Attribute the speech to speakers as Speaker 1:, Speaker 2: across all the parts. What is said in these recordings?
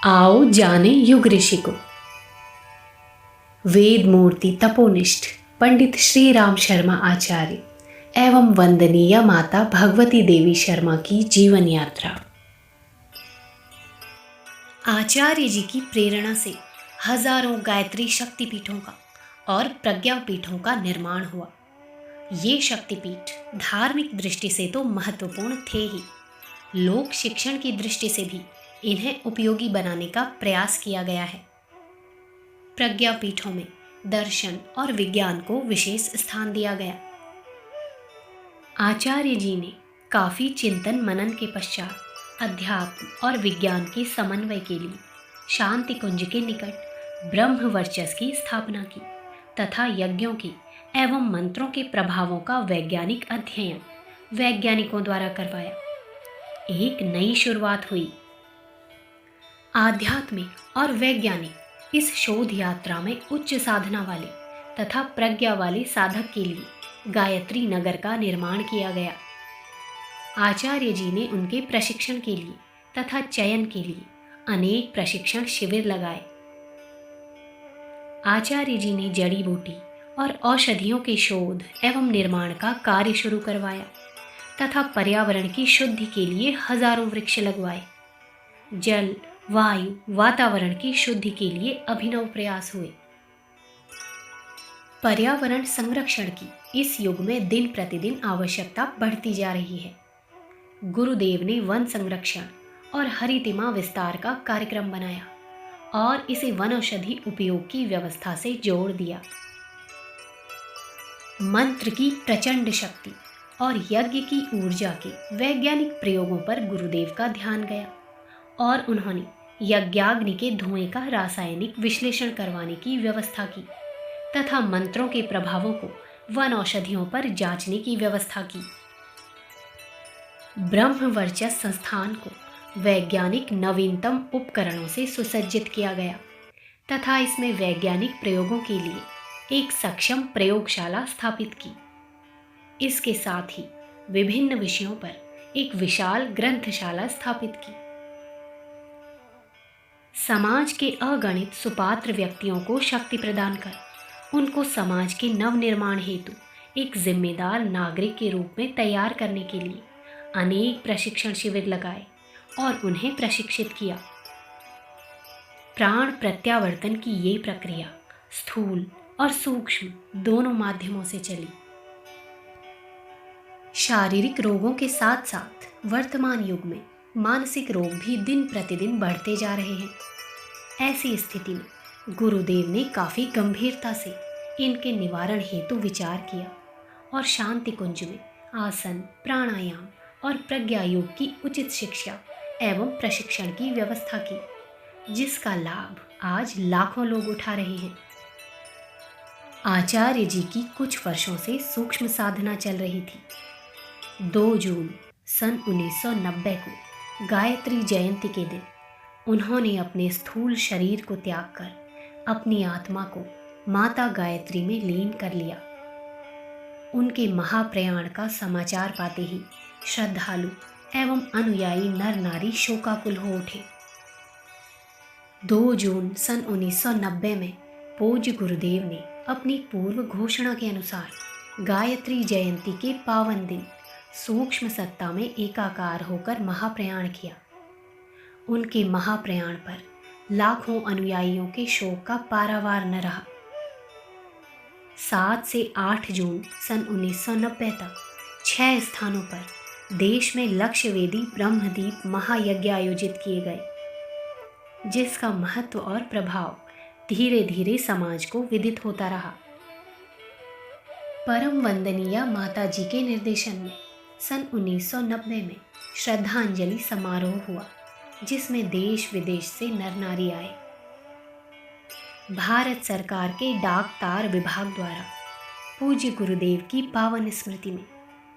Speaker 1: आओ जाने युग ऋषि को। वेद मूर्ति तपोनिष्ठ पंडित श्री राम शर्मा आचार्य एवं वंदनीय माता भगवती देवी शर्मा की जीवन यात्रा। आचार्य जी की प्रेरणा से हजारों गायत्री शक्तिपीठों का और प्रज्ञापीठों का निर्माण हुआ। ये शक्तिपीठ धार्मिक दृष्टि से तो महत्वपूर्ण थे ही, लोक शिक्षण की दृष्टि से भी इन्हें उपयोगी बनाने का प्रयास किया गया है। प्रज्ञापीठों में दर्शन और विज्ञान को विशेष स्थान दिया गया। आचार्य जी ने काफी चिंतन मनन के पश्चात अध्यात्म और विज्ञान के समन्वय के लिए शांति कुंज के निकट ब्रह्म वर्चस्व की स्थापना की तथा यज्ञों की एवं मंत्रों के प्रभावों का वैज्ञानिक अध्ययन वैज्ञानिकों द्वारा करवाया। एक नई शुरुआत हुई। आध्यात्मिक और वैज्ञानिक इस शोध यात्रा में उच्च साधना वाले तथा प्रज्ञा वाले साधक के लिए गायत्री नगर का निर्माण किया गया। आचार्य जी ने उनके प्रशिक्षण के लिए तथा चयन के लिए अनेक प्रशिक्षण शिविर लगाए। आचार्य जी ने जड़ी बूटी और औषधियों के शोध एवं निर्माण का कार्य शुरू करवाया तथा पर्यावरण की शुद्धि के लिए हजारों वृक्ष लगवाए। जल, वायु, वातावरण की शुद्धि के लिए अभिनव प्रयास हुए। पर्यावरण संरक्षण की इस युग में दिन प्रतिदिन आवश्यकता बढ़ती जा रही है। गुरुदेव ने वन संरक्षण और हरितिमा विस्तार का कार्यक्रम बनाया और इसे वनौषधि उपयोग की व्यवस्था से जोड़ दिया। मंत्र की प्रचंड शक्ति और यज्ञ की ऊर्जा के वैज्ञानिक प्रयोगों पर गुरुदेव का ध्यान गया और उन्होंने यज्ञाग्नि के धुएं का रासायनिक विश्लेषण करवाने की व्यवस्था की तथा मंत्रों के प्रभावों को वन औषधियों पर जांचने की व्यवस्था की। ब्रह्म वर्चस्व संस्थान को वैज्ञानिक नवीनतम उपकरणों से सुसज्जित किया गया तथा इसमें वैज्ञानिक प्रयोगों के लिए एक सक्षम प्रयोगशाला स्थापित की। इसके साथ ही विभिन्न विषयों पर एक विशाल ग्रंथशाला स्थापित की। समाज के अगणित सुपात्र व्यक्तियों को शक्ति प्रदान कर उनको समाज के नवनिर्माण हेतु एक जिम्मेदार नागरिक के रूप में तैयार करने के लिए अनेक प्रशिक्षण शिविर लगाए और उन्हें प्रशिक्षित किया। प्राण प्रत्यावर्तन की ये प्रक्रिया स्थूल और सूक्ष्म दोनों माध्यमों से चली। शारीरिक रोगों के साथ साथ वर्तमान युग में मानसिक रोग भी दिन प्रतिदिन बढ़ते जा रहे हैं। ऐसी स्थिति में गुरुदेव ने काफी गंभीरता से इनके निवारण हेतु विचार किया और शांति कुंज में आसन, प्राणायाम और प्रज्ञा योग की उचित शिक्षा एवं प्रशिक्षण की व्यवस्था की, जिसका लाभ आज लाखों लोग उठा रहे हैं। आचार्य जी की कुछ वर्षों से सूक्ष्म साधना चल रही थी। 2 जून सन 1990 को गायत्री जयंती के दिन उन्होंने अपने स्थूल शरीर को त्याग कर अपनी आत्मा को माता गायत्री में लीन कर लिया। उनके महाप्रयाण का समाचार पाते ही श्रद्धालु एवं अनुयायी नर नारी शोकाकुल हो उठे। 2 जून सन 1990 में पूज्य गुरुदेव ने अपनी पूर्व घोषणा के अनुसार गायत्री जयंती के पावन दिन सूक्ष्म सत्ता में एकाकार होकर महाप्रयाण किया। उनके महाप्रयाण पर लाखों अनुयायियों के शोक का पारावार न रहा। 7 से 8 जून सन 1990 तक 6 स्थानों पर देश में लक्ष्यवेदी ब्रह्मदीप महायज्ञ आयोजित किए गए, जिसका महत्व और प्रभाव धीरे धीरे समाज को विदित होता रहा। परम वंदनीय माता जी के निर्देशन में सन 1990 में श्रद्धांजलि समारोह हुआ, जिसमें देश विदेश से नर नारी आए। भारत सरकार के डाक तार विभाग द्वारा पूज्य गुरुदेव की पावन स्मृति में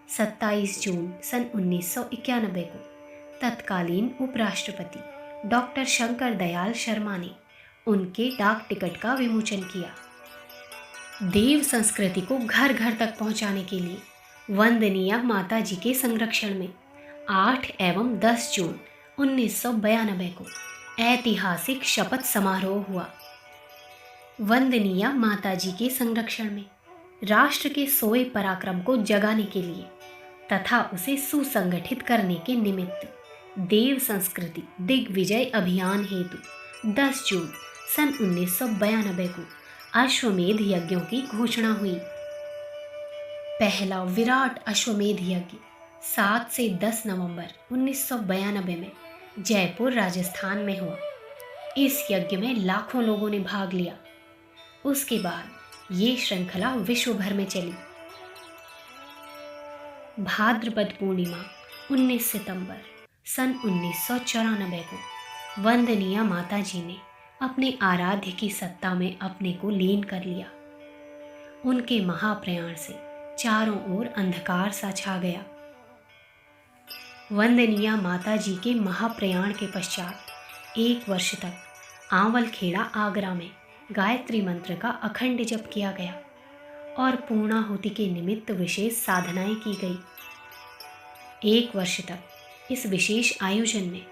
Speaker 1: 27 जून सन 1991 को तत्कालीन उपराष्ट्रपति डॉक्टर शंकर दयाल शर्मा ने उनके डाक टिकट का विमोचन किया। देव संस्कृति को घर घर तक पहुंचाने के लिए वंदनीय माता जी के संरक्षण में 8 एवं 10 जून 1992 को ऐतिहासिक शपथ समारोह हुआ। वंदनीय माताजी के संरक्षण में राष्ट्र के सोए पराक्रम को जगाने के लिए तथा उसे सुसंगठित करने के निमित्त देव संस्कृति दिग्विजय अभियान हेतु 10 जून सन 1992 को अश्वमेध यज्ञों की घोषणा हुई। पहला विराट अश्वमेध यज्ञ 7 से 10 नवंबर 1992 में जयपुर राजस्थान में हुआ। इस यज्ञ में लाखों लोगों ने भाग लिया। उसके बाद ये श्रृंखला विश्व भर में चली। भाद्रपद पूर्णिमा 19 सितंबर सन 1994 को वंदनीय माताजी ने अपने आराध्य की सत्ता में अपने को लीन कर लिया। उनके महाप्रयाण से चारों ओर अंधकार सा छा गया। वंदनीय माताजी के महाप्रयाण के पश्चात 1 वर्ष तक आंवलखेड़ा आगरा में गायत्री मंत्र का अखंड जप किया गया और पूर्णाहुति के निमित्त विशेष साधनाएं की गई। 1 वर्ष तक इस विशेष आयोजन में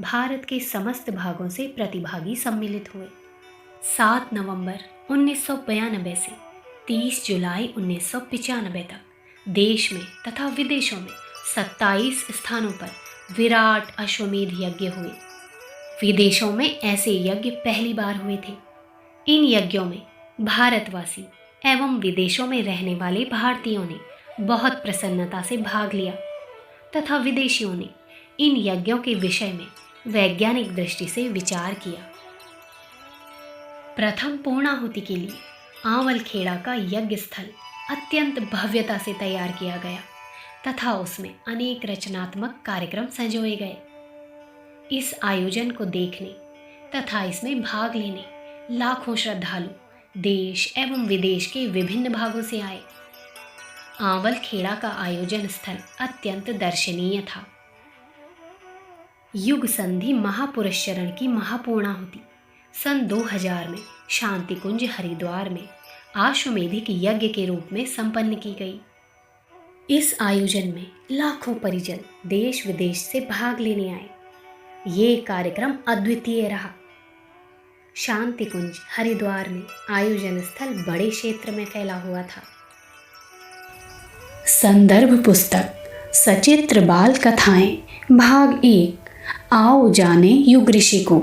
Speaker 1: भारत के समस्त भागों से प्रतिभागी सम्मिलित हुए। 7 नवंबर 1992 से 30 जुलाई 1995 तक देश में तथा विदेशों में 27 स्थानों पर विराट अश्वमेध यज्ञ हुए। विदेशों में ऐसे यज्ञ पहली बार हुए थे। इन यज्ञों में भारतवासी एवं विदेशों में रहने वाले भारतीयों ने बहुत प्रसन्नता से भाग लिया तथा विदेशियों ने इन यज्ञों के विषय में वैज्ञानिक दृष्टि से विचार किया। प्रथम पूर्णाहुति के लिए आंवलखेड़ा का यज्ञ स्थल अत्यंत भव्यता से तैयार किया गया तथा उसमें अनेक रचनात्मक कार्यक्रम संजोए गए। इस आयोजन को देखने तथा इसमें भाग लेने लाखों श्रद्धालु देश एवं विदेश के विभिन्न भागों से आए। आंवलखेड़ा का आयोजन स्थल अत्यंत दर्शनीय था। युग संधि महापुरस्चरण की महापूर्णाहुति सन 2000 में शांति कुंज हरिद्वार में आश्वमेधिक यज्ञ के रूप में संपन्न की गई। इस आयोजन में लाखों परिजन देश विदेश से भाग लेने आए। ये कार्यक्रम अद्वितीय रहा। शांति कुंज हरिद्वार में आयोजन स्थल बड़े क्षेत्र में फैला हुआ था। संदर्भ पुस्तक सचित्र बाल कथाएं भाग 1 आओ जाने युग ऋषि को।